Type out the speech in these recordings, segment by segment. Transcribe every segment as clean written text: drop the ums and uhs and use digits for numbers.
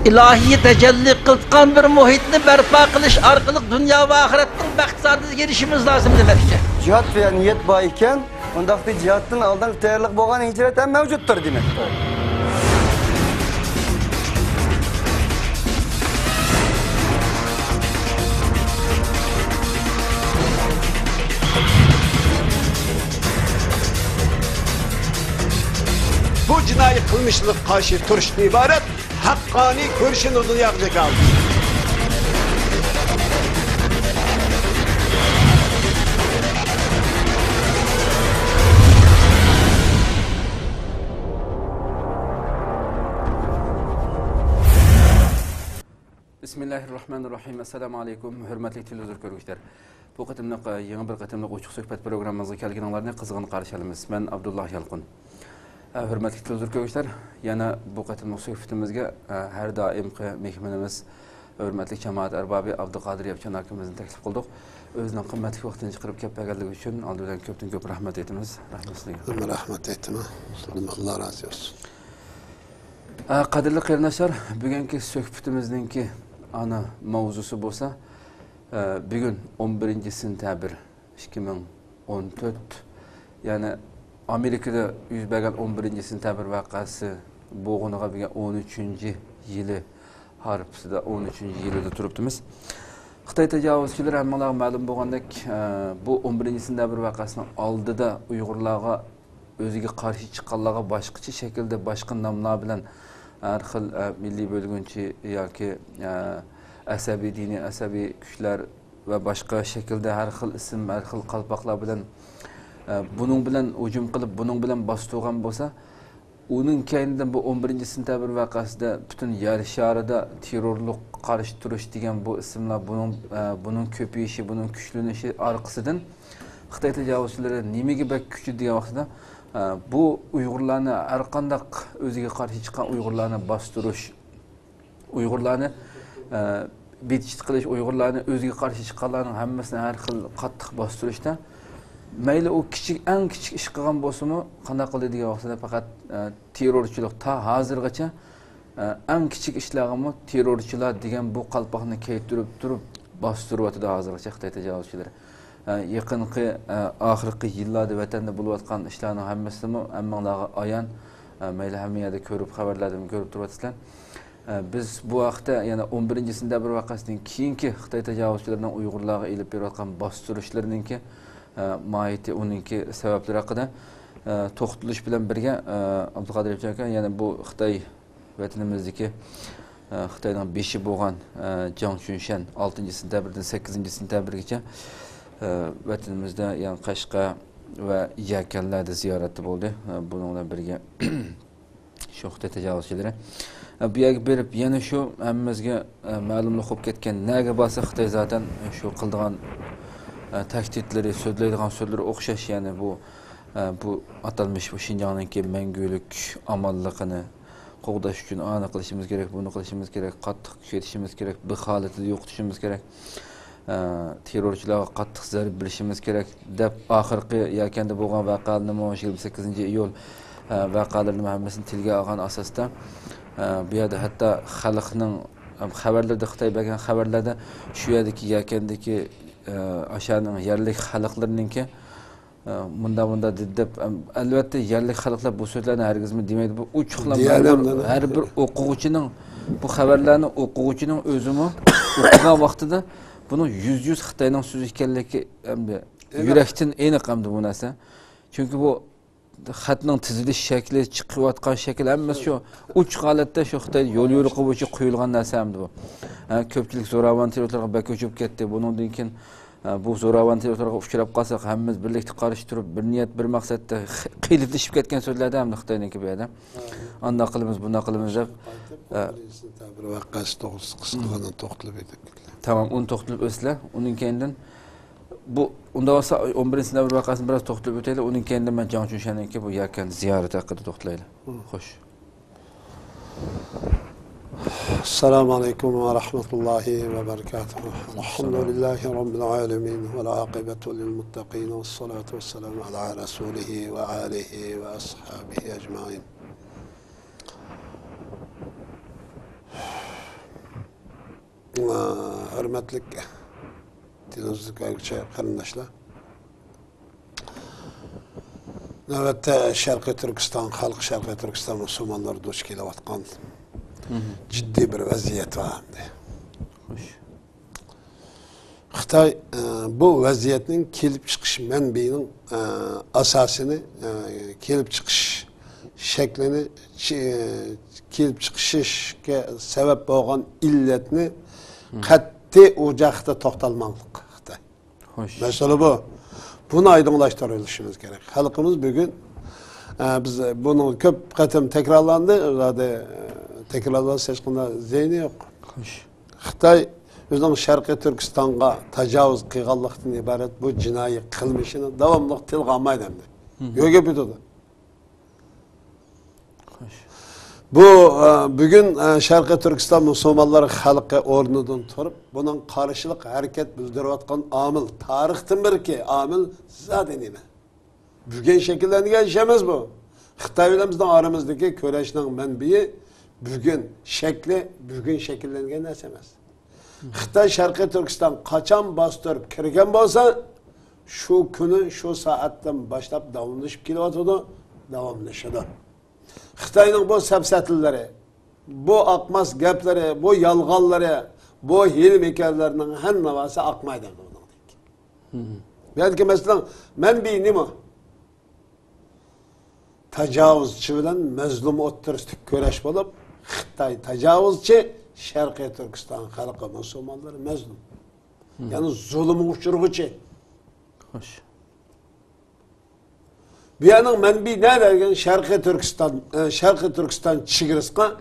ilahiy tecelli kılkan bir muhitni berpa kılış arkalık dünya ve ahirettin bahtsadına gelişimiz lazım demekçe. Cihat veya niyet bağıyken, ondaki cihatın aldan tayarlık boğan hicretten mevcuttur demektir. Bu cinayi kılmışlık karşı turşun ibaret, hakkani körüşün odunu yapacak aldı. Bismillahirrahmanirrahim. Assalamu alaikum. Hürmetli televizyon görgüçler. Bu qatımlıq yeni bir qatımlıq uçuq söhbət proqramımızga kelganlarni qizg'in qarshi olamiz. Men Abdullah Yalqun. Hürmetli televizyon görgüçler, yana bu qatımlıq söhbətimizga har doimki mehmonimiz hürmetli cemaat arbabı Abduqadir Yapchan akimizni taklif qildik. O'zining qimmatli vaqtini chiqarib kelib berganligi uchun oldidan ko'p rahmat aytamiz. Rahmat sizga. Rahmat aytma. Allah razı olsun. Qadrli qarindoshlar, bugungi söhbətimizninki ana mavzusi bo'lsa, bugün 11 sentabr 2014, yani Amerika'da yüz bergan 11 sentabr vaqasi bo'g'iniga bugün 13 yili harpsida 13 yilida turibmiz. Xitoy tajovuzchilari hammalarga ma'lum bo'lgandek, bu 11 sentabr vaqasining oldida Uyg'urlarga o'ziga qarshi chiqqanlarga boshqacha shaklda boshqa nomlar bilan har xil milliy bo'lgunchi yoki asabiy diniy asabiy kuchlar va boshqa shaklda har xil ism, har xil qalpoqlar bilan buning bilan hujum qilib, buning bilan bostirgan bo'lsa, uning keyinidan bu 11 sentabr vaqasida butun yer sharida terrorlik qarshi turish degan bu ismlar buning ko'payishi, buning kuchlanishi orqasidan Xitoy tajovuzchilari nimaga bak kuchi degan vaqtida bu Uyg'urlarni har qanday o'ziga qarshi chiqqan Uyg'urlarni bostirish, Uyg'urlarni betishit qilish, Uyg'urlarni o'ziga qarshi chiqqanlarning hammasini har xil qattiq bostirishda mayli u eng kichik ish qilgan bo'lsa-mu, qanday qildi degan vaqtida faqat terrorchilik ta hozirgacha eng kichik ishlarga terrorchilar degan bu qalpoqni turib bostiryapti hozirgacha Xitoy tajovuzchilari. Yaqinqi oxirgi yillarda vatanda bo'layotgan ishlarning hammasini hammalarga ayon, mayli hamma yerda ko'rib xabarlardan ko'rib turibsizlar. Biz bu vaqtda yana 11 sentabr vaqasidan keyingi Xitoy tajovuzchilarining Uyg'urlarga elib berayotgan bostirishlarininki mohiyati, uninki sabablari haqida to'xtalish bilan birga Abduqadir aka yana bu Xitoy vatanimizdagi Xitoyning beshi bo'lgan Jiang Chunshan 6 sentabrdan 8 sentabrgacha vatanimizda yani Qashqa va Yakanlarda ziyorati bo'ldi. Bununla birga shu Xitoy tajovuzchilari bu yerga berib yana shu hammamizga ma'lumlik bo'lib ketgan naga bo'lsa Xitoy zaten shu qildigan tahdidlari, so'zlaydigan so'zlari o'xshash, ya'ni bu atalmış bu Şinjan'daki mangulik amalligini qo'g'dash uchun ana qilishimiz kerak, buni qilishimiz kerak, qattiq kuchaytirishimiz kerak, bu holatni yo'qotishimiz kerak, terrorchilarga qattiq zarb berishimiz kerak deb oxirgi yakanda bo'lgan voqealarni 28-iyul voqealarning hammasini tilga olgan asosda bu yerda hatto xalqning xabarlarda, Xitoy bergan xabarlarda shu yerdagi yakandagi aşağının yerlik xalqlarınınki bunda deb albatta yerlik xalqlar bu so'zlarni hargizmi demaydi. Bu uchuqlab har bir o'quvchining bu xabarlarni o'quvchining o'zimi o'qigan vaqtida buni yüz Xitoyning so'zi ekanligi hamda yurakdan aniq hamda bu narsa. Chunki bu xatning tizilish shakli, chiqayotgan shakl hammasi shu uch holatda shu Xitoy yo'l yo'riqi bo'yicha qo'yilgan narsa hamda bu. Ko'pchilik zo'ravon terrorlarga ko'chib ketdi. Bundan keyin bu zo'ravon terrorlarga uchrab qolsak, hammamiz birlikda qarshi turib, bir niyat, bir maqsadda qiyliflashib ketgan so'zlarda hamda Xitoyniki bu yerda. Unda qilamiz, bunda qilamiz deb bir vaqasi to'g'risi qisqadan to'xtalib edik. Tamam, uni to'xtalib o'slar. Uning keyindan bu unda olsa 11 sentabr vaqasini biroz to'xtalib o'taylik. Uning keyindan men Jiang Chunshanninki bu yakan ziyorati haqida to'xtalaylik. Xo'sh. Assalamu alaikum ve rahmetullahi ve berekatuhu. Elhamdülillahi Rabbil alemin ve l'aqibetu lil muttaqin ve salatu ve selamu ala rasulihi ve alihi ve ashabihi ecmain. Hürmetlik televizyon qarindoshlar. Navbatda Sharqiy Turkiston, xalq Sharqiy Turkiston musulmonlari duch kelayotgan jiddiy bir vaziyat var. Xitoy bu vaziyatning kelib chiqish manbaining asosini, kelib chiqish shaklini, kelib chiqishga sabab bo'lgan illatni qat'iy o'jaqda to'xtalmoqlik Xitoy. Masala bu. Bunu aydınlaştırılışımız gerek. Halkımız bugün biz bunu köp qatim tekrarlandı. Tekrarlandı seçkinde zeyni yok. Xitoy özünün Şarkı Türkistan'a tecavüz qilganlıqdan ibaret bu cinayi qilmishini davamlı tilga olmaydi endi. Yo'q yapıyordu. Bu bugün Şarkı Türkistan Müslümanları halkı ornudan turib, bunun karşılık hareket bildiriyotgan amil, tarixten bir ki amil zaten nima. Bugün şekillengen işimiz bu. Xitoy bilan bizning aramızdaki kurashning manbai bugün şekillengen narsa emas. Xitoy Şarkı Türkistan qachon bostırib kirgan bo'lsa, shu kuni, shu soatdan boshlab davomlashib kelyotdi, davomlashadi. Xitoyning bu sapsatillari, bu aqmas gapları, bu yalğanları, bu hil-mekarlarının hammasi aqmaydi. Belki mesela manbai nima? Tecavüzçi bilan mazlum o'ttirishdagi kurash bo'lib, Xitoy tecavüzçi, Sharqiy Turkiston xalqi musulmonlari mazlum. Yani zulüm uçurguçi. Hoş. Bu yanın manbai ne derken Şarkı Türkistan çigirisiga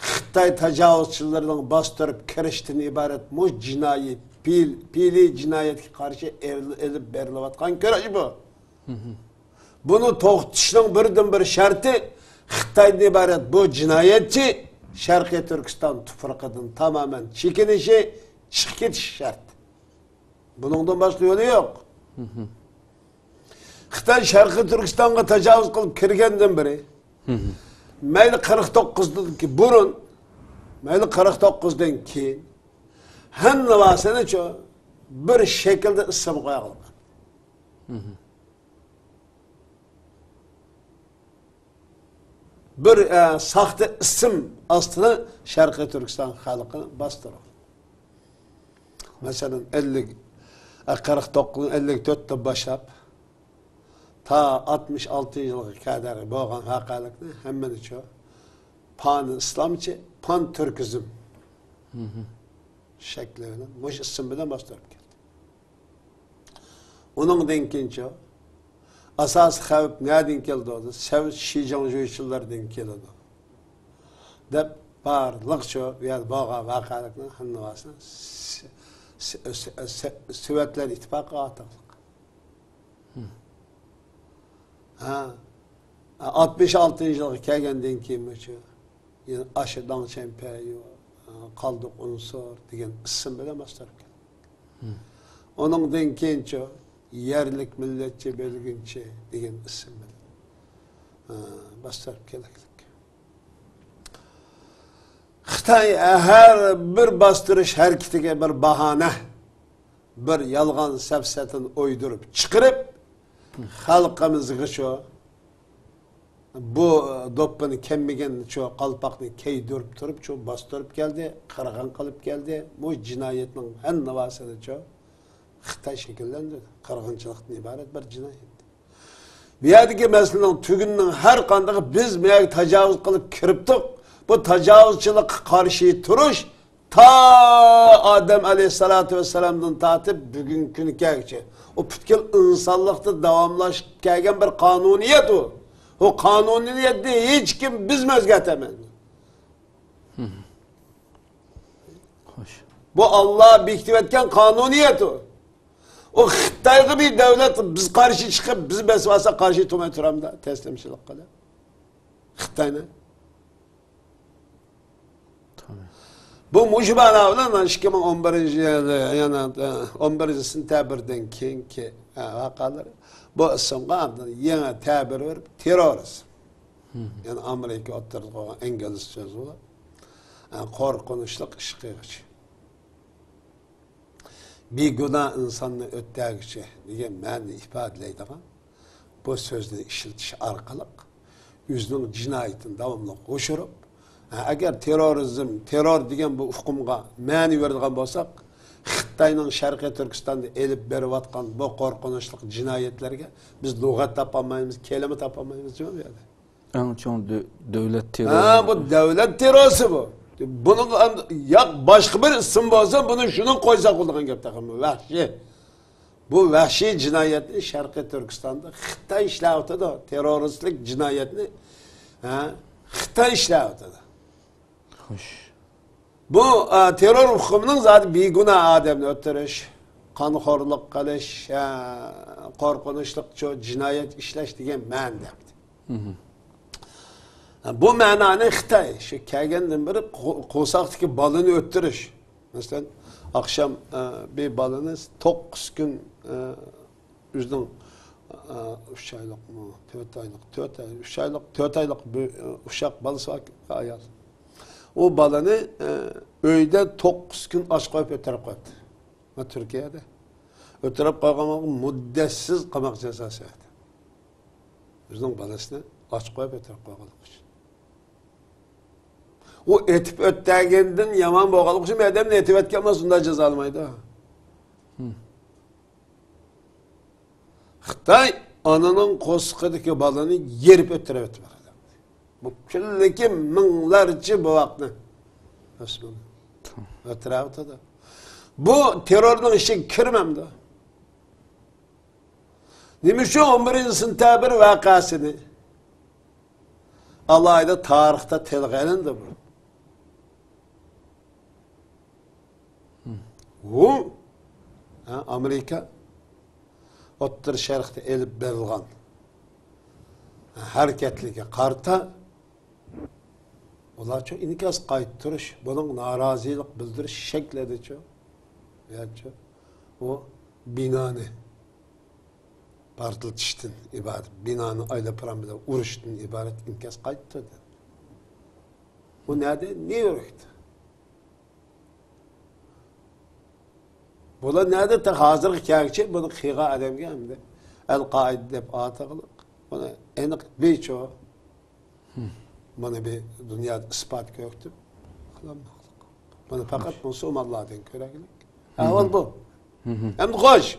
Xitoy tecavüzçilerinin bastırıp kirishdan ibaret mu cinayi, pili cinayetga karşı elib berilayotgan kurash bu. Bunu to'xtatishning birdan bir sharti Xitoydan ibaret bu cinayetçi Şarkı Türkistan tuprog'idan tamamen chekinishi, chiqib ketishi shart. Buningdan boshqa yo'li yo'q. Xitoy Şarkı Türkistan'a tecavüz qilib kirgandan beri mayli 49'dan burun, mayli 49'dan keyin hammasini bir şekilde ism qo'ya olgan. Bir saxta ism ostida Sharqiy Turkiston xalqini bostirdi. Masalan 54'te boshlab ta 66 yılga kadar bo'lgan haqalikni hammani pan islomchi, pan turkizm shakli bilan, mush ism bilan bostirib keldi. Uningdan keyin asas xavf nereden keldi? Sovet Şijanjoychilardan keldi. Deb barliq bo'lgan haqalikni hammasini Sovetlar ittifoqi ataqliq. 66 yılga kelgandan keyin yani aşıdan çempeyo, qaldiq unsur degan ism bilan bostirib keldi. Oningdan keyin yerlik millatchi belginchi degan ism bilan bostirib keldi. Xitoy her bir bostirish harakatiga bir bahona, bir yolg'on safsatini o'ydirib chiqarib xalqimizga bu doppani kemmigen qalpaqni keydirib turib bostirib keldi, qirg'in qilib keldi. Bu jinoyatning hammasini Xitoy shakllantirdi. Qirg'inchilikdan iborat bir jinoyat. Bu yerdagi masalaning tugunning har qanday biz bu yerga tajovuz qilib kiribdik. Bu tajovuzchilikqa qarshi turish ta Adem Aleyhissalatu vesselam'dan tatip bugün kungacha o butkul insonlikda davomlashib kelgan bir qonuniyat o. O qonuniyatni hech kim bizmi o'zgartirmaydi. Hoş. Bu Allah bekitib etgan qonuniyat o. O Xitoyga bir davlat biz qarshi chiqib, biz besvasa qarshi turmay turamda taslimchilik qilib. Xitoyni bu mujbana bilan 2011 yilda yana 11 sentyabrdan keyingi vaqalar bu ismga yana ta'bir berib terrorizm. Yani Amerika o'ttirib qo'ygan ingliz so'zi bu. Qo'rqinchli ish qilg'ich. bir günah insanını öttəgüçü degan ma'ni ifodalaydigan bu so'zni ishiltish orqali o'zining jinoyatini davomli qo'shirib, agar terror degan bu hukmga ma'ni beradigan bo'lsak, Xitoyning Sharqiy Turkistonda elib berayotgan bu qo'rqinchli jinoyatlarga biz lug'at topolmaymiz, kelima topolmaymiz bu yerda. Eng cho'ng davlat terrori. Ha, bu davlat terrosi bu. Bunun ya başka bir isim olsa bunu şunun koysak olduğun gibi takım vahşi. Bu vahşi cinayetini Şarkı Türkistan'da Xitay işlevdi da teröristlik cinayetini Xitay işlevdi da. Hoş. Bu terör hukumunun zaten bir günah adamını öttürüş, kanxorluk qilish, qo'rqinchli cinayet işleş diye men debdi. Bu ma'noni Xitoy shu kelgandan beri qo'saqdagi balani o'ttirish. Masalan, akşam bir balani 9 gün o'zining 3 oylikmi, 4 oylik, 4 oylik bir uşaq balası ayol. O balani uyda 9 gün aç qo'yib o'tirib qo'ydi. Turkiyada. O'tirib qo'ygan muddatsiz qamoq jazosi. O'zining balasini aç qo'yib o'tirib qo'ygan uchun. O etip öttəgindən yaman boğalık üçün adam ne etip etkenmez onda ceza almaydı. Xitay ananın qo'sqidagi balani yerib öttürüp ötürüp. Bu külleki minlarca bu vaxtni. Öttürüp ötürüp. Bu terörün işi kirmemdi. Demiş şu 11. sentabr vakasını alayda tarixte telg'alindi bu. Bu Amerika O'rta Sharqda elib berilgan hareketliga qarta ularcha inkas qaytirish, buning norozilik bildirish shaklida-chi. O binoni portlatishdan iborat, binoni aylapiramida urishdan iborat inkas qaytdi. Bu nerede? Ne öğretti? Bular nerede ta hazır hikayeci bunu xiga adamga hamda Al-Qaida deb ataqliq. Buni aniq becho. Mana bir dunyoda isbot ko'rdi. Qilmoqliq. Buni faqat musulmonlardan ko'raglik. Avval bu. Endi xo'sh.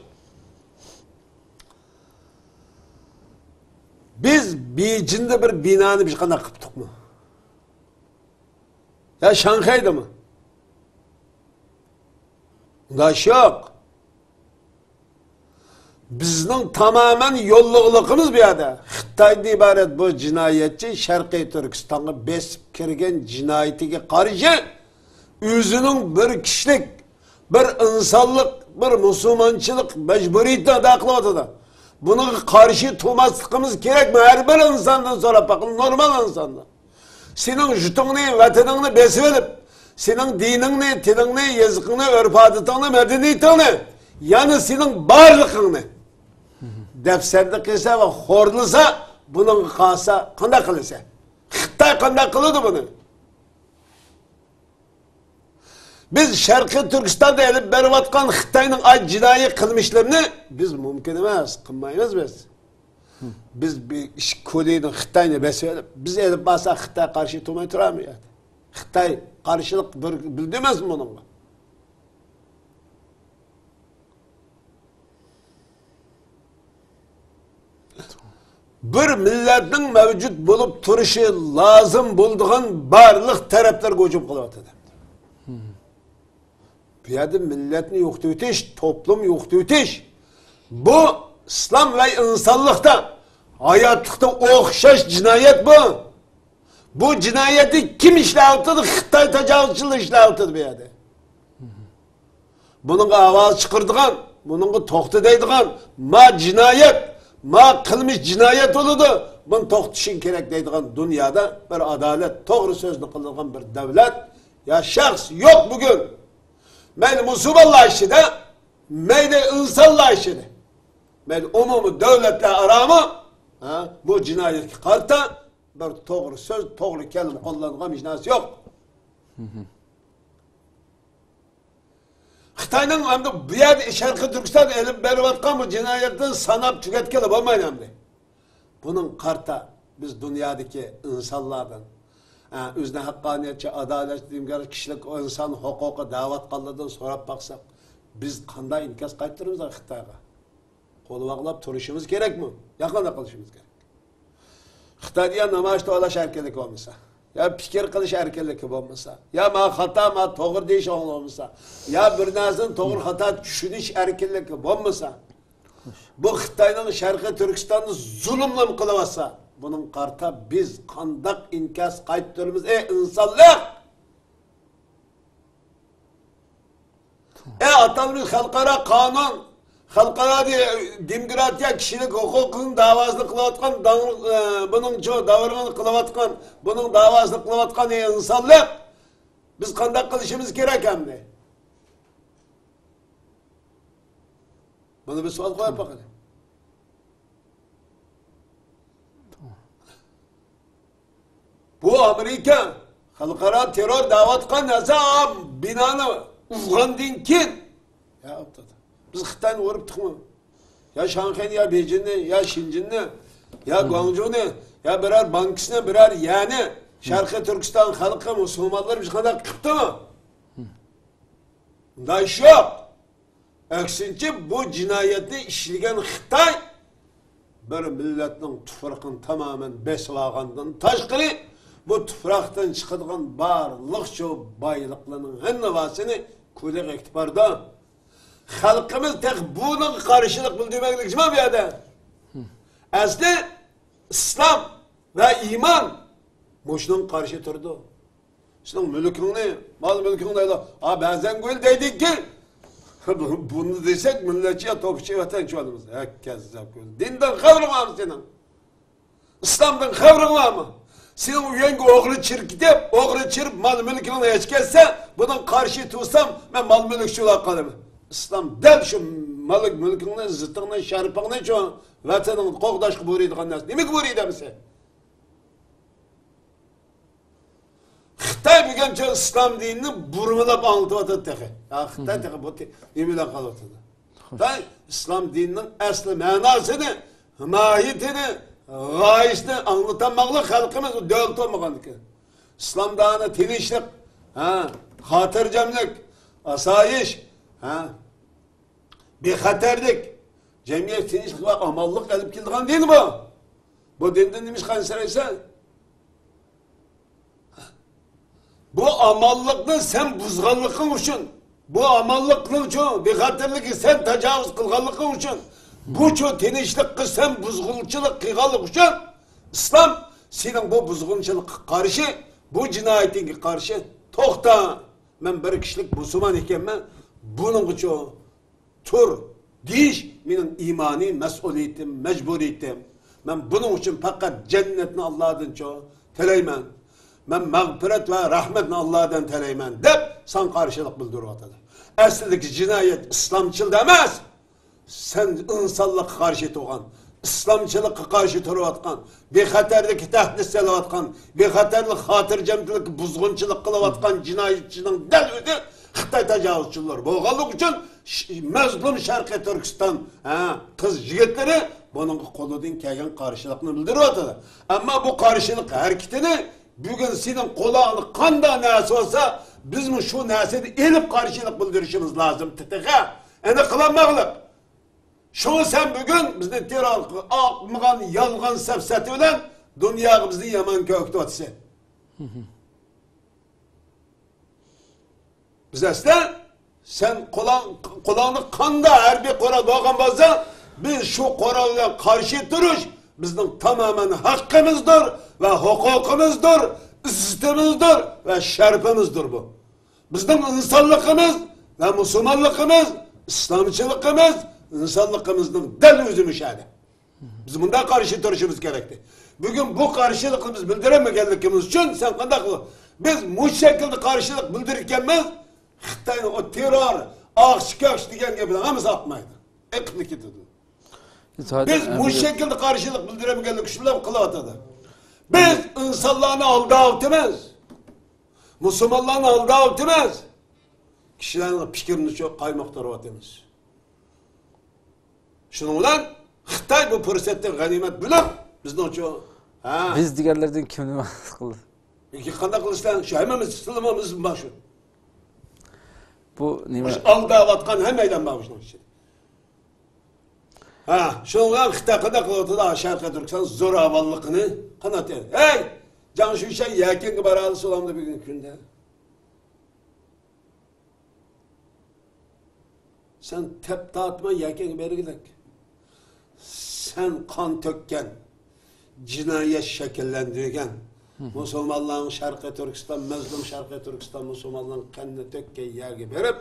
Biz Beijingda bir binoni bir qanday qilibdiqmi? Ya Şanghay'da mı? Daş yok. Bizning tamamen yollukluğumuz bir yerde. Xitay'da ibaret bu cinayetçi Şarkı Türkistan'a besip kirgen cinayetiga qarşı özünün bir kişilik, bir insanlık, bir musulmançılık mecburiyetini ada qılıp Buna karşı tutmasligimiz gerek mi? Her bir insandan sonra bakın normal insandan. Senin jutunni, vatanını besip edip, senin dinini, tilini, yazıkını, örf-adetini, medeniyetini, yani senin barlığını defserde kılsa ve horlasa, bunun kalsa, kanda kılsa. Xitay kanda kılıdı bunu. Biz Şarkı Türkistan'da elip bervatkan Xitay'nın ay cinayi kılmışlarını biz mümkün emez, kılmayız biz. Biz bir iş kodeyini Xitay'ını besleyelim. Biz elip basa Xitay karşı tutmayı duramıyor. Xitay karşılık bildirmez mi bununla? Bir milletin mevcut bulup turuşu lazım bulduğun barlık taraflar göçüp kılıp Bir yerde milletini yoktu öteş, toplum yoktu öteş. Bu İslam ve insanlıkta, hayatlıkta okşaş cinayet bu. Bu cinayeti kim işlevtidir? Xitay tecavüzçılığı işlevtidir bir yerde. Bunun avaz çıkırdıgan, bunun toxtu deydigan, ma cinayet, ma kılmış cinayet oludu. Bunu toxtuşun gerek deydigan dünyada bir adalet, doğru sözlü kıldıgan bir devlet, ya şahs yok bugün. Meyli Musulmanlar işini, meyli insanlar işini, meyli umumu devletle aramı, bu cinayet karta bir doğru söz, doğru kelime kullanılan mecnası yok. Xitayning endi bu yerda Sharqiy Turkiston elib berayotgan bu jinoyatni sanab tugatgani bo'lmaydi endi. Buning qarta biz dunyodagi insonlardan o'zini haqqoniyatchi, adolat, dimgar kishilik inson huquqi da'vat qiladigan so'rab baqsak, biz qanday inkos qaytaramiz Xitoyga? Qo'lvoqlab turishimiz kerakmi? Yaqinda qilishimiz kerak. Xitoyda namoyish to'lash erkinligi bo'lmasa, ya fikr qilish erkinligi bo'lmasa, ya ma xato, ma to'g'ri deyish bo'lmasa, ya bir narsani to'g'ri xato tushunish erkinligi bo'lmasa, bu Xitoyning Sharqiy Turkistonni zulmlam qilyapsa, buning qarta biz qandaq inkos qaytaramiz ey insonlar? Atalmış xalqaro qonun, xalqaro demokratiya, kishilik huquqini davosini qilayotgan, buning davrini qilayotgan, buning davosini qilayotgan insonlar biz qanday qilishimiz kerak endi? Buni bir savol qo'yib boqaylik. Bu Amerika xalqaro terror davatgan narsa binoni uzgandan keyin ya biz Xitoyni o'ribdikmi? Ya Shanxayni, ya Beijingni, ya Shinjinni, ya Guangzhou'ni, ya birer bankisini, birer yani Sharqiy Turkiston xalqi musulmonlar biz qanday qilibdimi? Bunday ish yo'q. Aksincha bu jinoyatni ishlagan Xitoy bir millatning tuprog'ini tamoman besib olgandan tashqari bu tuproqdan chiqadigan barliq shu boyliqlarning hammasini ko'lga ekib bordi. Xalqimiz tek bunun qarşılık bildirmeklik nima bu yerda? Asli İslam ve iman boşluğun karşı turdu. Senin mülkünü, mal mülkünü deydi. Bazen gül deydik ki bunu desek milletçiye topçu vatan çoğalımız. Kezzap gül. Dinden havrın var mı senin? İslam'dan havrın var mı? Senin üyenge oğlu çirkitip, oğlu çirip mal mülkünü hiç kesse bunun karşı tutsam ben mal mülkçü olarak kalırım. İslam del şu malık mülkünü, zıttığını, şerifini çoğun vatanın qoğdaşkı buyruyduğun nas. Demek buyruydu mı sen? Xitay bugün çoğun İslam dinini burmulap anlatıvatı teqi. Xitay teqi bu emile kalıvatıdı. Xitay İslam dininin asli manasını, mahiyetini, gayesini anlatamaqlı halkımız dövlet olmağandı ki. İslam dağını tinişlik, hatırcamlık, asayiş, bexatarlik, cemiyet tinchlik va amallik olib kelgan din bu. Bu dindan nima qansiraysa? Bu amallikni sen buzganliging uchun, bu amallikning uchun, bexatarlikni sen tajovuz qilganliging uchun, bu tinchlikni sen buzg'unchilik qilganlik uchun islom sening bu buzg'unchilikqa qarshi, bu jinoyatingga qarshi to'xta. Men bir kishilik musulmon ekanman, buning uchun tur deyish mening imoniy mas'uliyatim, majburiyatim. Men buning uchun faqat jannatni Allohdan tilayman. Men mag'firat va rahmatni Allohdan tilayman deb san qarshilik bildiryapti. Aslidagi jinoyat islomchilik emas. Sen insonlikqa qarshi turgan, islomchilikqa qarshi turayotgan, bexatarlikka tahdid solayotgan, bexatarlik, xotirjamlik, buzg'unchilik qilayotgan jinoyatchining dal o'zi Xitoy tajovuzchilar bo'lganlik uchun mazlum Sharqiy Turkiston qiz yigitlari buning qo'lidan kelgan qarshilikni bildiryapti. Ammo bu qarshilik harakatini bugun sening qo'lingda qanday narsa bo'lsa, biz shu narsani elib qarshilik bildirishimiz lozim. Titiga ana qilinmoqlik. Şunu sen bugün bizni terör akmıgan, yalgan sefseti bilen dünyayı bizni yaman köktü atsa. Biz aslında sen kulağını kanda her bir kora doğan bazı biz şu korayla karşı duruş bizim tamamen hakkımızdır ve hukukumuzdur, izzetimizdir ve şerefimizdir bu. Bizim insanlığımız ve Müslümanlığımız, İslamçılığımız İnsanlığımızın del özü müşahede. Biz bunda karşı duruşumuz gerekti. Bugün bu karşılıkımız bildiremediğimiz için sen kandak biz bu şekilde karşılık bildirirken biz Xitay'ın o terör, ağış köş diyen gibi hamısı atmaydı. Eklik ediyordu. Biz bu şekilde karşılık bildiremediğimiz şunlar kılavatadı. Biz insanlarını aldatmaz. Müslümanlarını aldatmaz. Kişilerin fikrini çok kaymaktarı atımız. Şunun ulan Xitay bu fırsatı ganimet bilip bizden çok Biz diğerlerden kimni kıldı? İki kanda kılıçtan şu hemimiz sılmamız başı. Bu nima? Alda vatkan hemeyden bağışlan işte. Şunun ulan Xitay kada kılıtı da Şarkı Türkistan zor havallıkını kanat eder. Hey! Can şu işe yakin ki baralısı olan da bir gün günde. Sen tep dağıtma yakin beri gidek. Sen kan tökken, cinayet şekillendirgen, Müslümanların Şarkı Türkistan, mezlum Şarkı Türkistan Müslümanların kanını tökken yergi verip,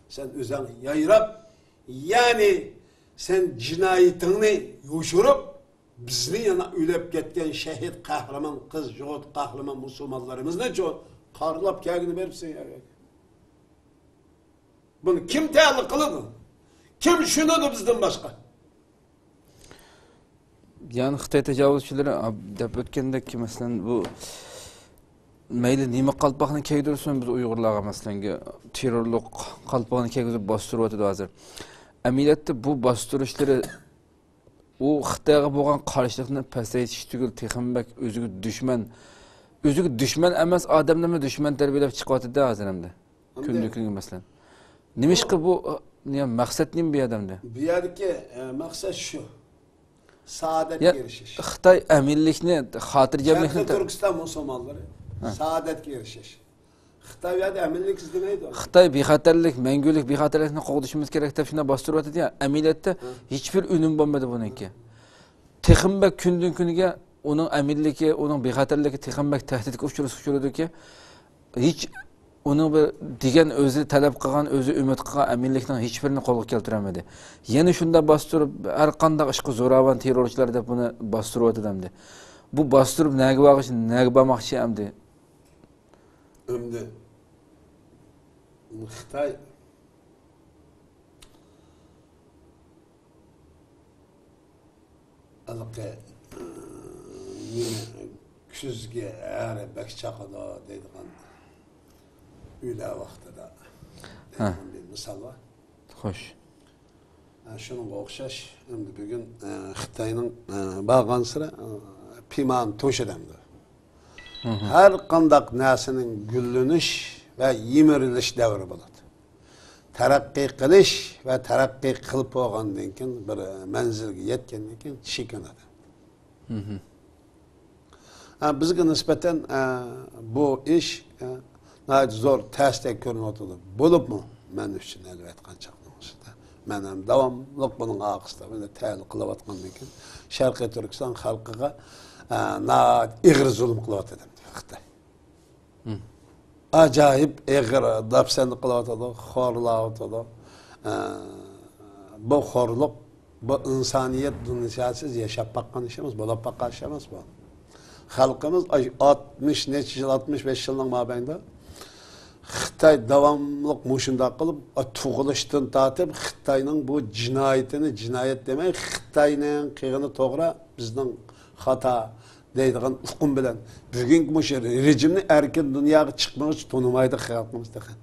sen üzen yayırap, yani sen cinayetini yuşurup, bizni yana ülep ketken şehit kahraman kız, joğut kahraman Müslümanlarımız ne çok karlap kâgini veripsin ya. Bunu kim teyallı kılıdı? Kim şunudu bizden başka? Yani Xitay tecavüzçileri dep ötkendeki mesela bu meyli nima qalpaqni kiydirsin biz Uyg'urlarga masalan terrorlik qalpaqni kiygizib bostırib o'tadi hozir. Amaliyotda bu bostirishları u Xitoyga bo'lgan qarshilikni pasaytish tugul texmbak o'ziga dushman emas odamlarni dushman tarbiyalab chiqyapti hozir hamda. Kunlik masalan. Nimishqi bu maqsad nima bu yerda? Bu yerdagi maqsad shu. Saadetga erishish. Xitoy amillikni, xotirjamlikni Şarkı Türkistan Müslümanları saadetga erishish. Xitoy yerda amillik izlamaydi. Xitoy bexatarlik, mangulik bexatarlikni qo'g'dishimiz kerak deb shuna bostirib o'tadi. Amaliyotda hech bir unum bo'lmadi buniki. Texmbak kundan kuniga uning amilligi, uning bexatarligi texmbak tahdidga uchradiki, hech uni bir degan o'zi talab qilgan, o'zi umid qilgan amillikning hech birini qo'lga keltirolmadi. Yana shunda bostirib har qanday ishqi zo'ravon terrorchilar deb buni bostirib o'tadimdi. Bu bostirib naga bag'ish, naga bamoqchi hamdi. Ömde Xitay alqı küzge ağrı bek çaqada deydigan üyle vaqtida bir misal var. Xo'sh. Şunun o'xshash endi bugun Xitoyning bargan sira piman to'shadamdi. Her qandaq narsaning gullanish va yimirilish davri bo'ladi. Taraqqiy qilish va taraqqiy qilib bo'lgandan keyin bir manzilga yetgandan keyin chekinadi. Bizga nisbatan bu ish zo'r ta'sir ko'rinyapti. Bo'libmi? Men uchun albatta qanchaqda. Men ham davomli buning aqsida böyle ta'lim qilayotgandan keyin Sharqiy Turkiston xalqiga ig'ir zulm qilyapti Xitoy. Acayip ig'ir dapsani qilyapti, xorlayapti. Bu xorliq bu insoniyat dunyosiz yashab baqqan ishimiz, bo'lib baqqan ishimiz bu. Xalqimiz 60 necha yil 65 yilning mobaynida Xitoy davomli mushunda qilib tug'ilishdan tortib Xitoyning bu jinoyat demay Xitoyning qilgani to'g'ri bizning xato deydigan uqum bilan bugungi mush rejimni erkin dunyoga chiqmoqchi tonimaydi xalqimiz degan.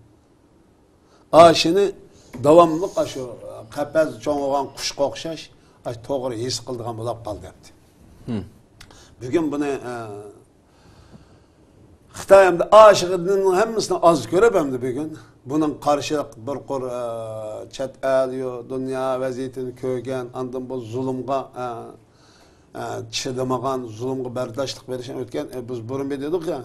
Shuni davomli shu qapaz cho'ng'igan qushga o'xshash to'g'ri his qildigan bo'lib qoldi. Bugün bunu Xitoy'da aşığının hemmisini az görüp hem de bugün bunun karşılık bir kur chet el dünya vaziyetini köygen andın bu zulümga çiğdemagan zulümga berdaşlık verişen ötken biz burun bir dedik ya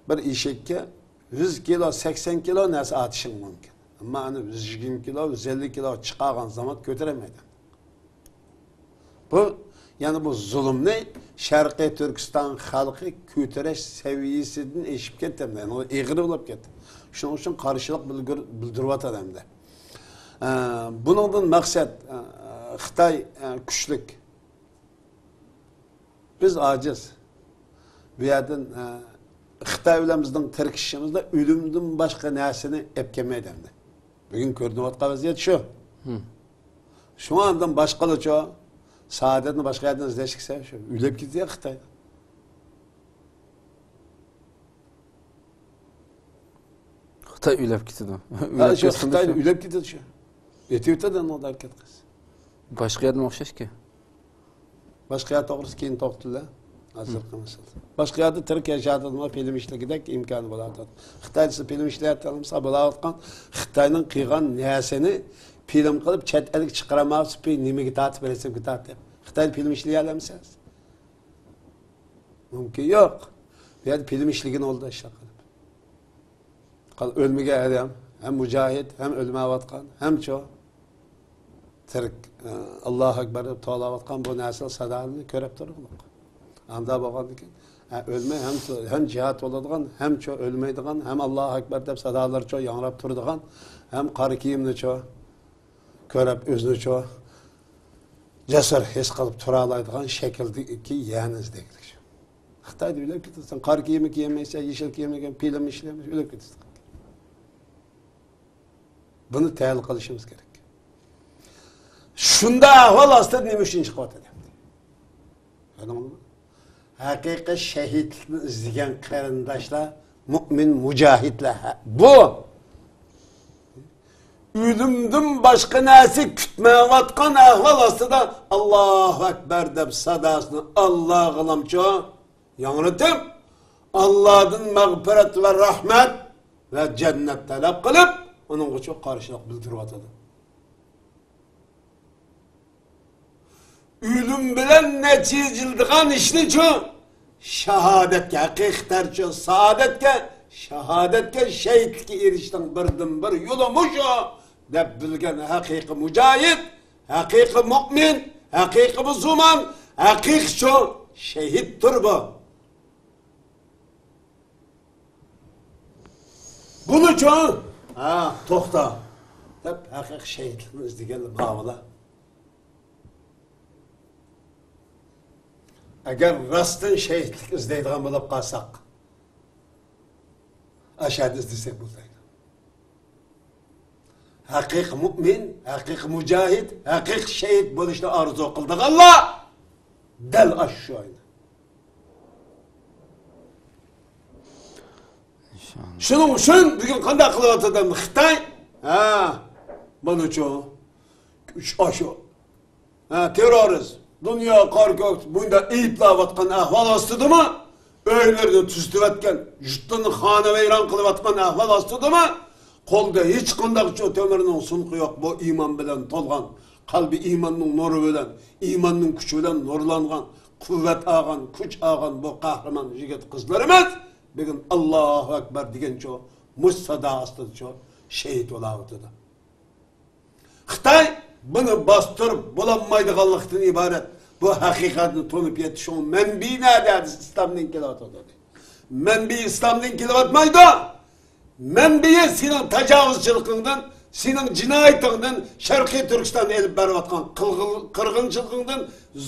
bir işekke 100 kilo 80 kilo nesi atışın mümkün ama hani 120 kilo 150 kilo çıkargan zaman götüremedi. Bu yani bu zulüm ne? Şarkı Türkistan halkı kötüreş seviyesinden eşip kettim. Yani o eğri olup gitti. Şunun için karşılık bildirvat adamda. Bunun maksat Xitay güçlük. Biz aciz. Bu yerden Xitay ile bizden terkişimizde ölümden başka nesini epkemeydi. Bugün gördüğümüz vaziyet şu. Şu andan başkalı çoğu. Saadetini başka yerden izleyecekse şu. Ülep gitti ya Xitay'da. Xitoy uylab ketadi. Ha, şu Xitoyni uylab ketadi shu. Etibdi o da hareket qilsin. Boshqa yerdan o'xshashki. Boshqa yer to'g'risi keyin to'xtaldi. Hozir qilmasin. Boshqa yerda tirik yashadimi film ishligidek imkoni bo'ladi. Xitoyda film ishlayotganimizda bo'layotgan Xitoyning qilgan narsani film qilib chet elga chiqaramoqchi nimaga tortib berasizga tortib. Xitoy film ishlay olamsiz? Mumkin yo'q. Bu yerda film ishligini oldi ishlar qilib. Ölmege adam, hem mücahit, hem ölmevatkan, hem çoğu tirik Allahu Ekber deb to'lavatgan bu narsa sadalını ko'rib turibmiz. Anda bo'lgandan ölme hem cihat oladigan, hem çoğu ölmeydigan, hem Allahu Ekber deb sadalar çoğu yangrab turadigan, hem qari kiyimni çoğu ko'rib o'zini çoğu jasur his qilib tura oladigan shakldagi yaniz deylik. Xitoyda o'ylab ketasan, qari kiyimni kiymaysa, yeshil kiyimni film ishlaymiz, o'ylab ketasan. Bunu təhil qilishimiz kerak. Shunda ahvol ostida nima uchun chiqyapti debdi. Anladingmi? Haqiqiy shahidlikni izlagan qarindoshlar, mu'min mujohidlar. Bu o'limdan boshqa narsa kutmayotgan ahvol ostida Allohu akbar deb sadosini Alloh g'ilamcho yangritib, Allohdan mag'firat va rahmat va jannat talab qilib onun çok karşılık bildirip atadı. Ölüm bilen neticildiğin işini çok şehadetke, hakikter çok saadetke, şehadetke şehitlik erişten birden bir yolumuş o deb bilgen hakiki mücahit, hakiki mümin, hakiki Müslüman, hakiki çok şehittir bu. Bunu çok to'xta deb haqiqiy shahidlikni izlaganlar ma'vola. Agar rostdan shahidlik izlaydigan bo'lib qolsak, ashadni izlasak bo'ladi. Haqiqiy mu'min, haqiqiy mujohid, haqiqiy shahid bo'lishni orzu qildiganlar dal shu oyda. Şunun üçün bugün qanday qilyapti Xitoy? Buni cho üç aşı. Terörist, dünya qarqoq bunda ayıplayotgan ahvol ostidami? Öylerde tuzlayotgan, yurtni xonavayron qilayotgan ahvol ostidami? Qo'lda hech qanday cho temirning sunqi yo'q, bu iymon bilan to'lgan, qalbi iymonning nuri bilan, iymonning kuchi bilan nurlangan, quvvat olgan, kuch olgan bu qahramon yigit qizlarimiz bugün Allahu Ekber degan cho musada ostida cho shahid bo'layotdi. Xitoy buni bostirib bo'lolmaydiganlikdan iborat. Bu haqiqatni to'nib yetish uchun manbi nada islomdan kelyapti. Manbi islomdan kelyapmaydi. Manbi sening tajovuzchiligingdan, sening jinoyatingdan, Sharqiy Turkistonda elib berayotgan qirg'inchiligingdan,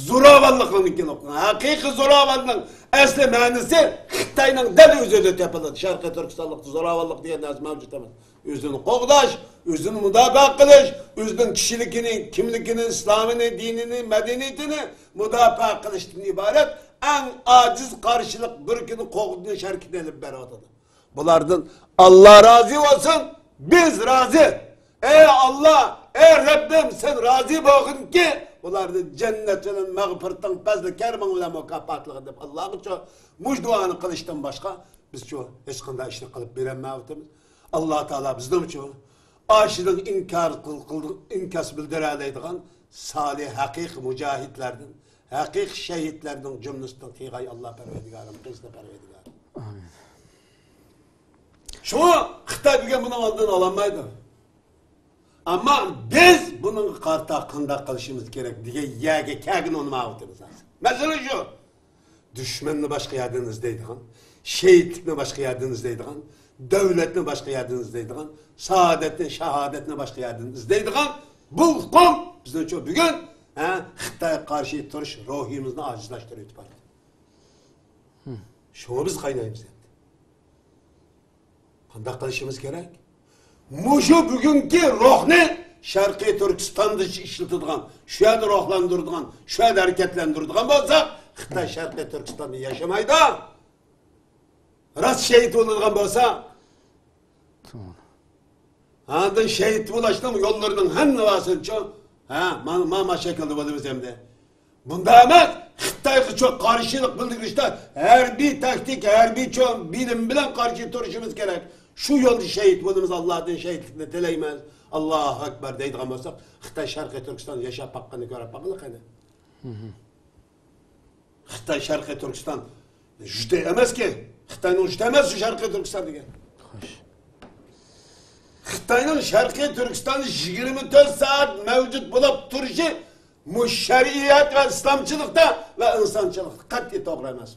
zo'ravonlikdan kelyapti. Haqiqiy zo'ravonlik asli ma'nosi Xitoyning dal o'zida topiladi. Sharqiy Turkistonlik zo'ravonlik degan narsa mavjud emas. O'zini qo'g'dash, o'zini mudofaa qilish, o'zining kishiligini, kimligini, islomini, dinini, madaniyatini mudofaa qilishdan iborat eng ojiz qarshilik bir kuni qo'g'dini sharkini elib beradi. Bulardan Allah razı olsun, biz razı. Ey Allah, ey Rabbim sen razı bo'lgin ki bularni jannatning mag'firatining fazli karming bilan mukofotlig'i deb Allohga cho mujduani qilishdan boshqa biz cho hech qanday ishni qilib berolmayapmiz. Allah Teala bizden uchun aşırı inkas bildireleydiğen salih haqiqiy mujohidlardan, haqiqiy şehitlerden cümlesinden tigay Allah perverdigarım, kızla perverdigarım. Amin. Şu Xitoy degan buni oldini olamaydi. Ama biz bunun qarta qanday qilishimiz kerak degan yaga kagini unutmayapmiz. Mesele şu. Düşmanni boshqa yerdan izlaydigan, shehidlikni boshqa yerdan izlaydigan, davlatni boshqa yerdan izlaydigan, saodatni, shahodatni boshqa yerdan izlaydigan bu qom bizning uchun bugun Xitoyga qarshi turish ruhimizni ojizlashtirib yubordi. Shuni biz qaynaymiz endi. Qanday qilishimiz kerak? Mushu bugungi ruhni Sharqiy Turkistonda ishlatadigan, shu yerda ruhlantiradigan, shu yerda harakatlantiradigan bo'lsa, Xitoy Sharqiy Turkistonda yashamaydi. Rost shahid bo'ladigan bo'lsa, Handın şehit bulaştım yollarının hem vasın çok. Ha, mama şekilde bulduğumuz hem de. Bunda emas, Xitayga çok karşılık bildirişte her bir taktik, her bir çok bilim bilen karşı duruşumuz gerek. Şu yolda şehit bulduğumuz Allah'ın şehitlikini dileymez. Allahu Ekber deydiğim olsak, Xitay Şarkı Türkistan yaşap hakkını görüp bakılık hani. Xitay Şarkı Türkistan jüte emez ki. Xitay'ın jüte emez şu Şarkı Türkistan diye. Xitay'ın Şarkı Türkistan 24 saat mevcut bulup duruşu şeriyat ve İslamçılıkta ve insançılıkta katli doğru emas.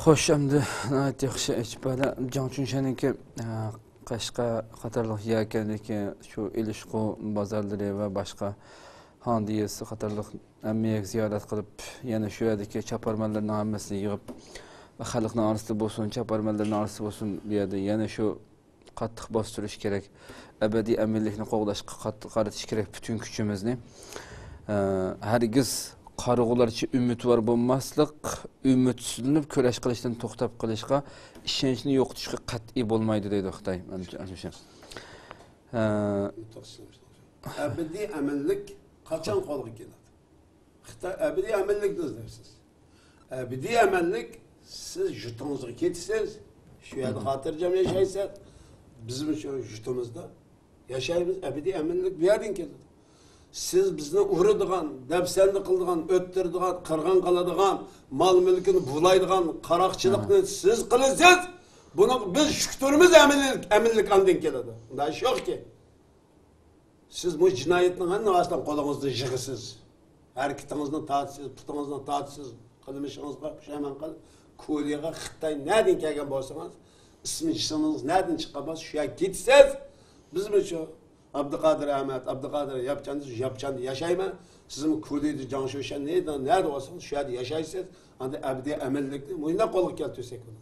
Xo'sh, endi nihoyat yaxshi aytibdi. Jon Chunshaniki Qashqa qatorliq yakaniki shu Ilishqo bozorlari va boshqa Handiyas qatorliq ammiyak ziyorat qilib, yana shu yerdagi chaparmanlarning hammasini yig'ib va xalqning orasida bo'lsin, chaparmanlarning orasida bo'lsin, bu yerda yana shu qattiq bostirish kerak. Abadiy aminlikni qo'g'dashga qattiq qaratish kerak butun kuchimizni. Hargiz qarg'ularcha umid var bo'lmaslik, umidsizlanib kurash qilishdan to'xtab qilishga, ishonchni yo'qotishga qat'iy bo'lmaydi deydi Xitoy. Abadiy aminlik qachon qo'lga keladi? Xitoy abadiy aminlikni izlaysiz. Abadiy aminlik siz yutingizga ketsangiz, shu yerda xotirjam yashaysiz, bizim shu yutumizda yaşayımız ebedi eminlik bir yerden geldi. Siz bizni uğradıgan, depsenli kıldıgan, öttürdügan, kırgan kalıdıgan, mal mülkünü bulaydıgan, karakçılıkını siz kılısınız. Bunu biz şükürümüz eminlik andın geldi. Daha iş yok ki. Siz bu cinayetin hangi vasıtan kolunuzda jığısız. Hareketinizden taatsız, putunuzdan taatsız, kılmışınızda hemen kalın. Kuliyaga Xitay nereden gelgen bolsanız, ismi cisminiz nereden çıkamaz, şuya gitseniz, bizim şu Abdülkadir Ahmet, Abdülkadir yapacağınız yaşayma, sizin kuliydi Canşuşan nerede olsanız, şuya yaşaysınız, anda ebedi emellikli, bu ne kolluk keltirsek bunu.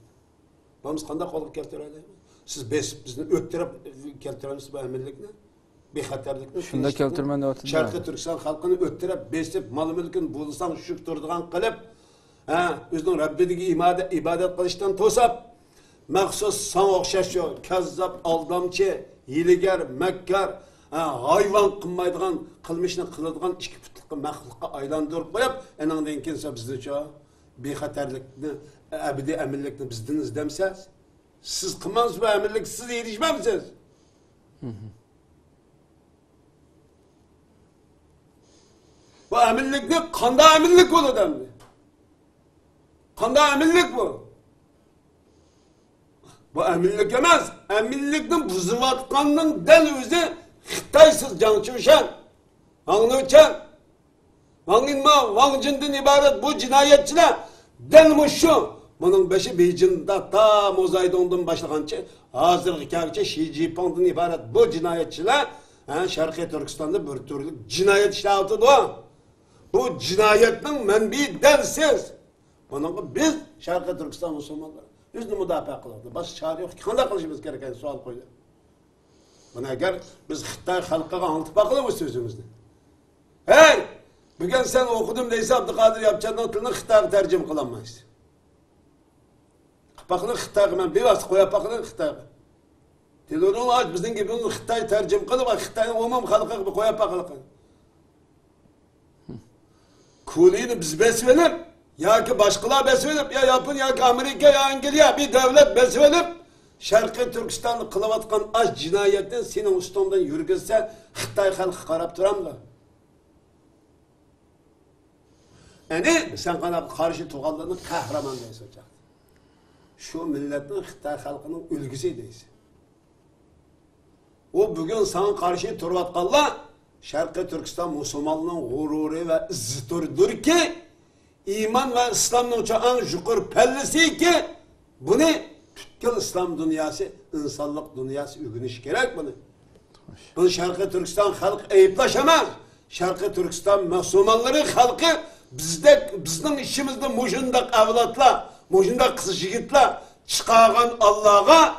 Babamız kanda kolluk keltirelim. Siz bizni öttürüp keltiremiz bu emellikni, bir xatarlikni. Şunda keltirmen de Şarkı Türkistan halkını öttürüp, besip, malı mülkünü bulursan şükürdüğün kılıp, özünün Rabbideki ibadet kılıştan tosap, məxsus sana oxşaş yok, kazzap, aldamçı, hiligar, məkkar, hayvan qılmaydıgan, qılmışını qılıdığan iki putluqqa, məxluqqa aylandırıp qoyup, enandan kensə bizdə çoğu, bexatarlikni, əbidi əmirlikni bizdən izləmsəz, siz qılmanız bu əmirlik, siz erişməmsiniz. Bu əmirlikni, qanda əmirlik olur demli. Qanda əmirlik bu. Bu eminlik emez. Eminlikten buzuvatkanın del özü Xitaysız Cançuşan. Anlıyorsan. Anlayınma, Vancın'dan ibaret bu cinayetçiler delmiş şu. Bunun beşi Beijing'de ta Mozaydon'dan başlayanca hazırlık kârçe Xi Jinping'den ibaret bu cinayetçiler Şarkı Türkistan'da bir türlü cinayet işlahıdır o. Bu cinayetin menbi delsiz. Bunun biz Şarkı Türkistan Müslümanlar yüzünü müdafaa kılırdı. Başka çare yok ki. Kanda kılışımız gereken sual koydu. Buna eğer biz Xitay halkına anlatıp bakalım bu sözümüzde. Hey! Bugün sen okudum deyse Abdülkadir yapacağından tılını Xitay'a tercüme kılamayız. Bakın Xitay'a ben bir vasıf koyup bakın Xitay'a. Telefonu aç bizim gibi onu Xitay'a tercüme kılıp Xitay'ın umum halkına gibi koyup bakalım. Kulini biz besvelip ya ki başkalar besvelip ya yapın ya ki Amerika ya İngilizce bir devlet besvelip Şarkı Türkistan'ı kılavatkan az cinayetten senin ustundan yürgülse Xitay halkı karab duramdı. Yani sen kana karşı tuğallığının kahraman deyse olacak. Şu milletin Xitay halkının ülgüsüydeyse. O bugün sana karşı turvatkanla Şarkı Türkistan Müslümanlığının gururu ve izzetidir ki İman ve İslam'ın en yukarı pellesi ki bunu tütkül İslam dünyası, insanlık dünyası ügünüş gerek bunu. Bunu Şarkı Türkistan halkı eyiplaşamaz. Şarkı Türkistan Müslümanları halkı bizden işimizde mujundak evlatla, mujundak kız yigitler çıkaran Allah'a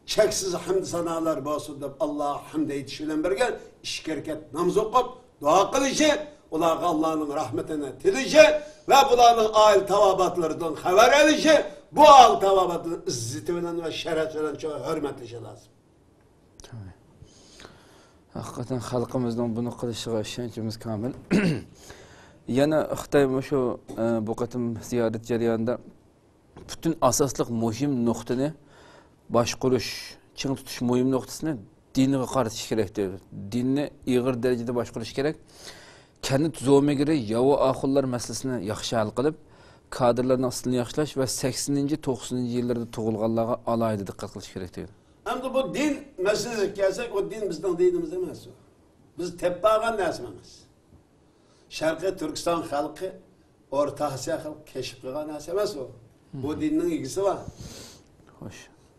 çeksiz hamd sanalar basın deyip Allah'a hamd eytişiyle birge iş hareket namaz okup dua kılışı Ularga Allah'ın rahmetine tilişi ve bunların aile tavabatlarından haber edişi bu altı avabatın izzeti bilen ve şeref bilen çok hürmetleşe lazım. Hakikaten halkımızdan bunu kılışıga işençimiz kamil. Yana Xitay şu bu katım ziyaret jarayonida bütün asaslık muhim nuqtani başquruş, çiң tutuş muhim nuqtasini dinga qaratish kerak dedi. Dinni ig'ir darajada başquruş kerak. Kendi tuzog'iga göre yavu ahullar meselesini yaxshi hal qilib, kadrlarning aslini yaxshilash va 80-90 yillarda tug'ilganlarga alayida diqqat qilish kerak dedi. Hem bu din meselesi gelsek o din bizden dinimiz emas. Biz teppagan nesmemiz. Şarkı Türkistan halkı, Orta Asya halkı keşif kılgan narsa emas o. Bu dinin ilgisi var. Hoş.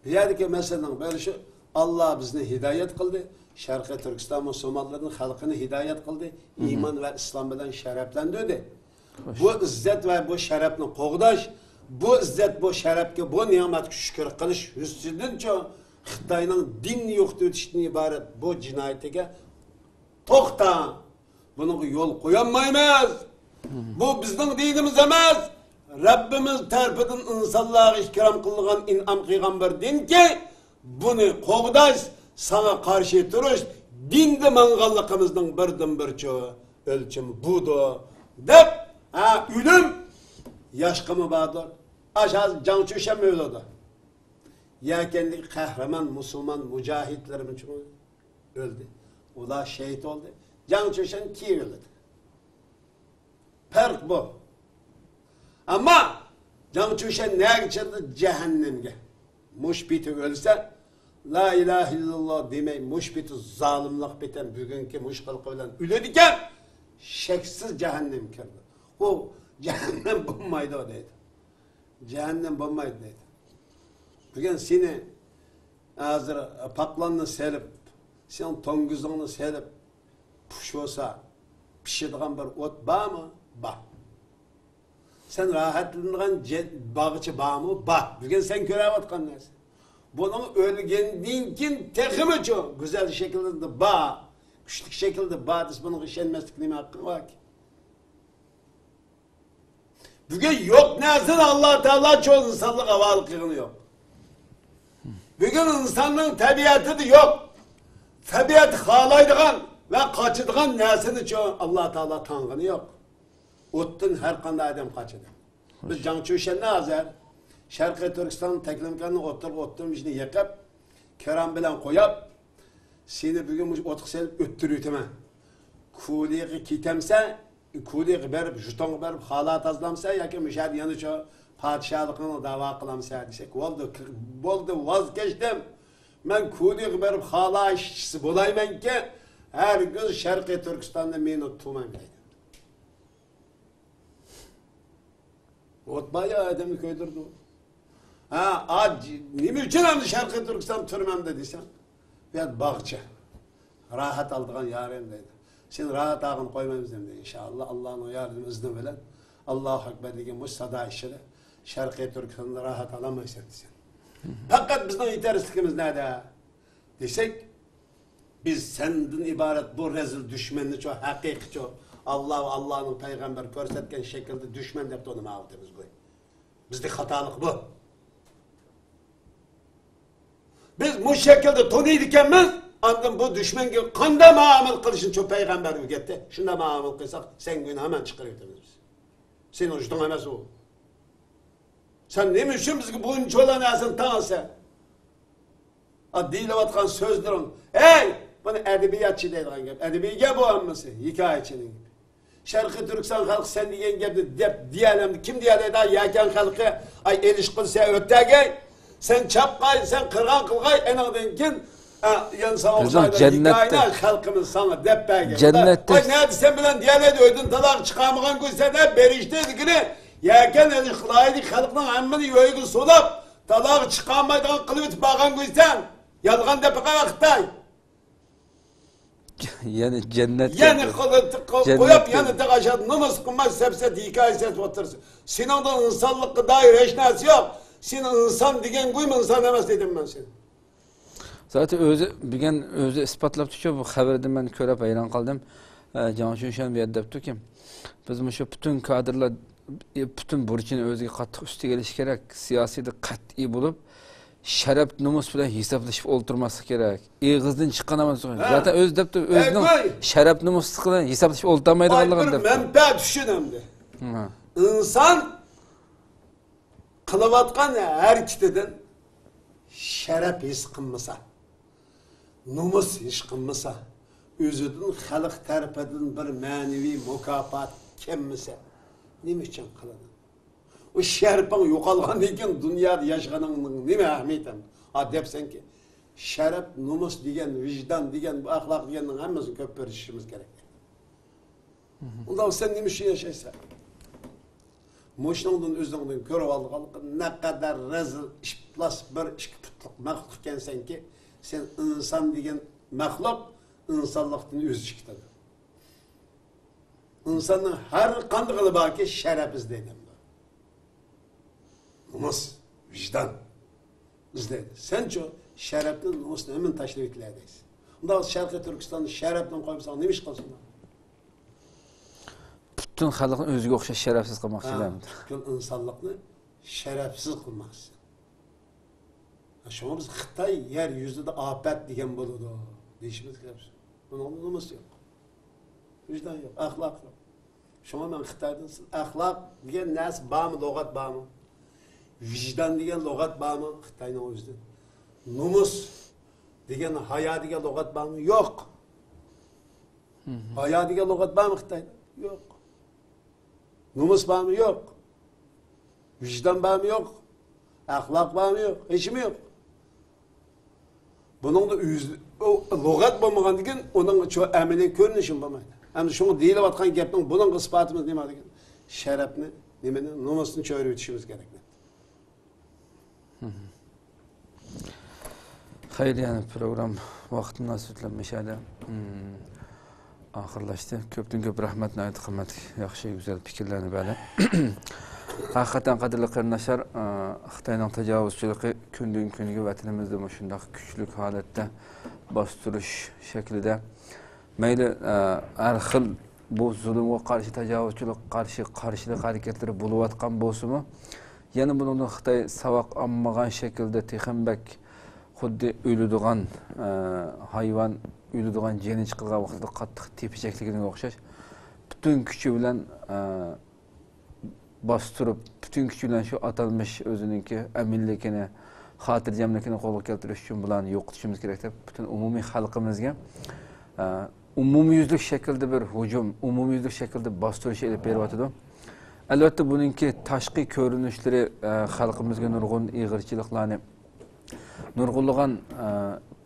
Bir yerdeki meselenin böyle şu Allah bizni hidayet kıldı. Şarkı Türkistan Müslümanların halkını hidayet kıldı. İman ve İslam bilen şereflendirdi. Bu izzet ve bu şerefini qoğdaş, bu izzet bu şerefke bu nimet şükür kılış üstündünce Xitayning din yo'qda o'tishdan iborat bu jinoyatiga to'xta. Buni yo'l qo'yolmaymiz. Bu bizning dinimiz emas. Rabbimiz tarafidan insonlarga ikrom qilgan in'om qilgan bir dinki, buni qo'g'dash, sana qarshi turish dinda manganligimizning birdan-bir o'lchami budir. Deb, o'lim yoshqimi bordir. Aşağı Cançuşa Mevla'da. Yelkenli kahraman Müslüman mücahitlerimiz öldü. O da şehit oldu. Cançuşan ki öldü. Fark bu. Ama Cançuşan ne geçirdi? Cehennemge. Muşbiti ölse La ilahe illallah demey muşbiti zalimlik biten bugünkü muşkılık bilen ölediken şeksiz cehennem kirdi. O cehennem bulmaydı o dedi. Cehennem bulmaydı dedi. Bugün seni hazır paklanını serip, senin tonguzunu serip, puş olsa pişirdiğin bir ot var mı? Var. Sen rahatlanırken bağıcı var mı? Var. Bugün sen görevatkan neresi? Bunun ölgendiğin kin tekimi çok güzel şekilde de var. Güçlü şekilde var. Bunun işenmezlik neyme hakkı var ki? Bugün yok nesin Allah Teala çoğu insanlık havalık yok. Bugün insanlığın tabiatı da yok. Tabiat halaydıgan ve kaçıdıgan nesini çoğu Allah Teala tanrını yok. Ottun her kanda adam kaçıdı. Biz Cançuşen ne hazır? Şarkı Türkistan'ın teklimkanını oturup işini yakıp, keram bilen koyup, seni bugün otuk selip öttürüytüme. Kuliği kitemse, kuliği berip, juton berip, halat azlamsa, yaki müşahede yanı çoğu, padişahlıkını dava kılamsa desek, oldu vazgeçtim. Ben kuliği berip, hala işçisi bulayım ki, her gün Şarkı Türkistan'da beni tutmayayım dedim. Otmayı adamı köydürdü. Ne için hem Şarkı Türkistan türmem dediysen? Ben bağça. Rahat aldığın yarım dedi. Sen rahat ağın koymayız dedi inşallah. Allah'ın o yardım izni bilen. Allahu Ekber degen bu sada işleri. Şarkı Türkistan'da rahat alamayız dedi sen. Fakat bizden yetersizliğimiz nerede? Desek, biz senden ibaret bu rezil düşmanını çok hakiki çok Allah'ın peygamber körsetken şekilde düşman deyip de onu mağduruz bu. Bizde hatalık bu. Biz bu şekilde tonuydiken biz andım bu düşman gibi kanda muamel kılışın çok peygamber ügetti. Şunda muamel kılsak sen günü hemen çıkarıyordunuz biz. Senin uçtun emez o. Sen ne için bizgi bunun olan yazın tanısa? Dile vatkan sözlerin. Hey! Bunu edebiyatçı deydiğin gibi. Edebiye bu anması. Hikayetçinin gibi. Şarkı Türkistan halkı sen diyen gibi diyelim. Kim diyelim daha yakan halkı ay ilişkisi öttege. Sen çapkay, sen kırgan kılgay en azından kim yan sağ olsaydı hikayene halkımız sana deppege. Cennette. Ay ne sen bilen diyelim ödün talak çıkamayan güzel de berişteydi ki ne? Yakan ilişkilaydı halkının ammını yoygu solap talak çıkamaydan kılıbıt bağın güzel. Yalgan depeke vaktay. Yani cennet. Yani koyup yani tek aşağı namaz kılmaz sepset hikayesi otursun. Sinan'dan insanlıkla dair eşnası yok. Sinan insan degen koyma insan demez dedim ben seni. Zaten özü bugün özü ispatlap tutuyor bu haberde ben körep hayran kaldım. Canşuşan bir edep ki biz şu bütün kadrlar bütün burchini o'ziga qattiq ustiga kelish kerak, siyosiyda qat'iy bo'lib, sharaf nomus bilan hisoblashib o'ltirmaslik kerak. Eg'izdan chiqqan emas. Zaten o'z debdi o'zining sharaf nomus bilan hisoblashib o'ltirmaydiganligini deb. Menfaat tushunamdi. İnsan qilayotgan harakatidan sharaf his qilmasa, nomus his qilmasa, o'zidan xalq tarafidan bir ma'naviy mukofot kelmasa, nima uchun qiladi? O sharafing yo'qolgandan keyin dunyoda yashaganingning nima ahamiyati? Ha debsanki, sharaf, nomus degan, vijdon degan, bu axloq deganning hammasini ko'p berishimiz kerak. Unda sen nima uchun yashaysan? Moşnundan özünden körüp aldıqalıqı ne kadar rezil, işplas bir iki putluk məxluq ekansan ki, sen insan degen məxluq, insanlıqdan özü çıktadı. İnsanın her qandığılı var ki, şərəf izleyden var. Namus, vicdan izleyden. Sen çok şərəfdən, namusunu hemen taşlayıp itlədeysin. Onda Şərqi Türkistan'ı şərəfdən koyupsan, ne iş qalsınlar? Bütün xalqni o'ziga o'xshash sharafsiz qilmoqchilarmi? Bütün insanlıqni sharafsiz qilmoqchi. Şuna biz Xitoy yer yuzida afat degan bo'ladi deyishimiz kerak. Buning nimasi yo'q. Vicdan yo'q, axloq yo'q. Şuna men Xitoydan axloq degan narsa bormi, lug'at bormi? Vicdan degan lug'at bormi Xitoyning o'zida? Nomus degan hayo degan lug'at bormi? Yo'q. Hayo degan lug'at bormi Xitoyda? Yo'q. Nomus var mı? Yok. Vicdan var mı? Yok. Ahlak var mı? Yok. Hiç mi yok? Bunun da lügat bulmagan diken, onun çoğu emeli görünüşün bulmaydı. Hem şunu değil vatkan gepten, bunun ispatımız ne var diken? Şerefini, nomusunu çöğürü bitişimiz gerekli. Hayır yani program vaxtından sütlenmiş hala. Ahırlaştı. Köpten köp rahmetine ait kıymetli, yaxşı, güzel fikirlerini böyle. Hakikaten kadirli qırnaşar, Xitayning tajovuzchiligi kundan kunga vatanimizda shunday kuchli holatda bostirish shaklida mayli har xil bu zulmga qarshi tajovuzchilik qarshilik harakatlari bo'layotgan bo'lsa-mu, yana bundan Xitoy savoq olmagan shaklda texambak xuddi o'ladigan hayvon o'ladigan jeni chiqilgan vaqtida qattiq tepishakligiga o'xshash butun kuchi bilan bostirib, bütün gücüyle şu atalmış özününki eminlikini, hatırcamlıkını qo'lga keltirish uchun bularni yo'qotishimiz kerak deb bütün umumiy xalqimizga umumiyuzlik shaklda bir hujum, umumiyuzlik shaklda bostirish elib beryapti. Albatta buningki tashqi ko'rinishlari xalqimizga nurg'un ig'irchiliklarni, nurg'unlagan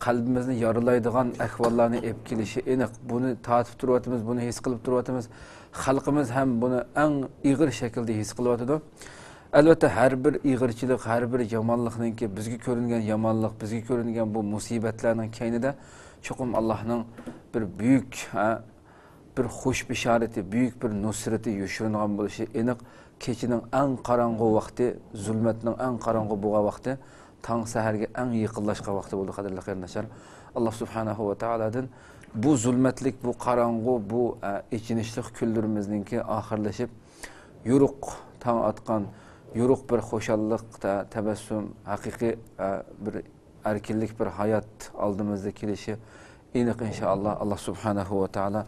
qalbimizni yaralaydigan ahvollarni olib kelishi aniq. Buni tatib turyapmiz, buni his qilib turyapmiz. Xalqimiz ham buni eng ig'ir shaklda his qilyapti. Albatta har bir ig'irchilik, har bir yomonlikninki bizga ko'ringan yomonlik, bizga ko'ringan bu musibatlarning kaynida cho'qim Allohning bir buyuk bir xush bishorati, buyuk bir nusrati yoshiringan bo'lishi aniq. Kechining eng qorong'u vaqti, zulmatning eng qorong'u bo'lgan vaqti, tong saharga eng yaqinlashgan vaqti bo'ldi, qadrli qarindoshlar. Alloh subhanahu va taoladan bu zulmatlik, bu qorong'u, bu ichinishlik kunlarimizningki oxirlashib, yo'ruq tong atgan, yo'ruq bir xo'shallik, tabassum, haqiqiy bir erkinlik, bir hayot oldimizda kelishi aniq inshaalloh. Alloh subhanahu va taolo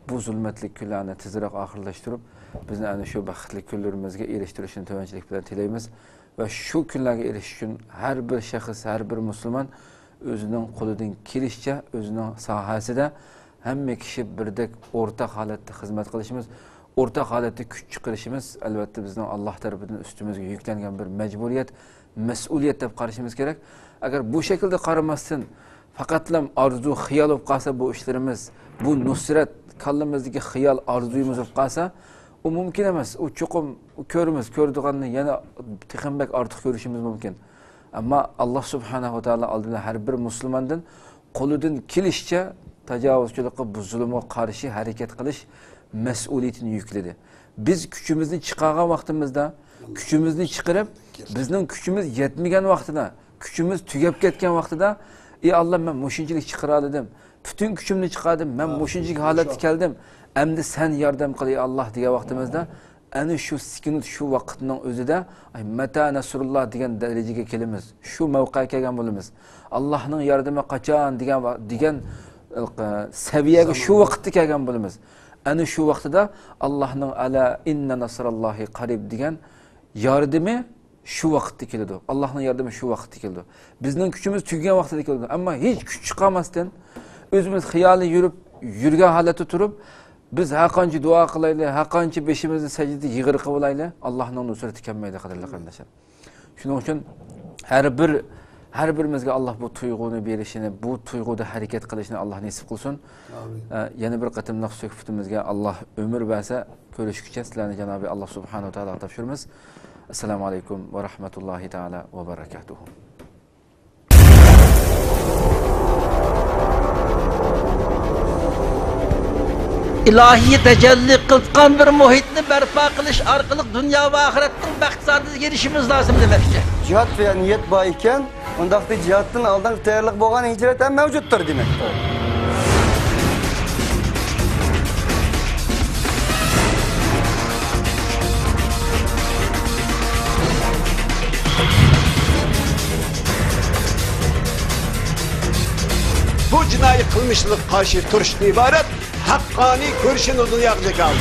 bu zulmatlik kunlarni tezroq oxirlashtirib, bizni ana shu baxtli kunlarimizga erishtirishini tovanchilik bilan tilaymiz va shu kunlarga erishish uchun har bir shaxs, har bir musulmon o'zining qo'lidan kelishicha, o'zining sohasida hamma kishi birdek o'rtaq holatda xizmat qilishimiz, o'rtaq holatda kuch chiqarishimiz albatta bizning Alloh tarafidan ustimizga yuklangan bir majburiyat, mas'uliyat deb qarashimiz kerak. Agar bu shaklda qaramasdan faqatlam orzu, xiyol bo'lib qolsa bu ishlarimiz, bu nusrat kallamizdagi xiyol, orzuyimiz bo'lib qolsa, u mumkin emas. U cho'qim ko'rdiganni yana texambak ortiq ko'rishimiz mumkin. Ama Allah subhanahu wa ta'ala aldığında her bir Müslümandan qo'lidan kelishicha tajovuzchilikqa, bu zulmga qarshi harakat qilish mas'uliyatini yukladi. Biz kuchimizni chiqargan vaqtimizda, kuchimizni chiqarib, bizning kuchimiz yetmagan vaqtida, kuchimiz tugab ketgan vaqtida, ey Alloh, men mushunchalik chiqara oldim, bütün kuchimni chiqardim, men mushunchalik holatga keldim, endi sen yordam qil ey Alloh degan vaqtimizda ana shu sekund shu vaqtning o'zida mata nasrulloh degan darajaga kelamiz. Shu mavqega kelgan bo'lamiz. Allohning yordami qachon degan saviyaga shu vaqtda kelgan bo'lamiz. Ana shu vaqtida Allohning ala inna nasrallohi qarib degan yordami shu vaqtda keladi. Allohning yordami shu vaqtda keladi. Bizning kuchimiz tugagan vaqtda keladi. Ammo hech kuch chiqarmasdan o'zimiz xiyoli yurgan holatda turib, biz haqancha duo qilaylik, haqancha beshimizni sajdada yig'ir qilib olaylik, Allohning nusrati kelmaydi, qadrli qarindoshlar. Shuning uchun har birimizga Alloh bu tuyg'uni berishini, bu tuyg'uda harakat qilishni Alloh nasib qilsin. Yana bir qatimliq suhbatimizga Alloh umr bersa, ko'rishguncha sizlarni janobi Alloh subhanahu va taologa topshiramiz. Assalomu alaykum va rahmatullohi taala va barakatuh. İlahi tecelli kılkan bir muhitni berpa kılış arkalık dünya ve ahirettin baxt saadetiga erişimiz lazım demekçi. Cihat veya niyet bayken, ondaqda cihatın aldan tayyorlik bo'lgan hicret ham mavjuddir demek. Bu cinayi kılmışlık karşı turuştan ibaret hakkani görüşün odunu yakacak aldı.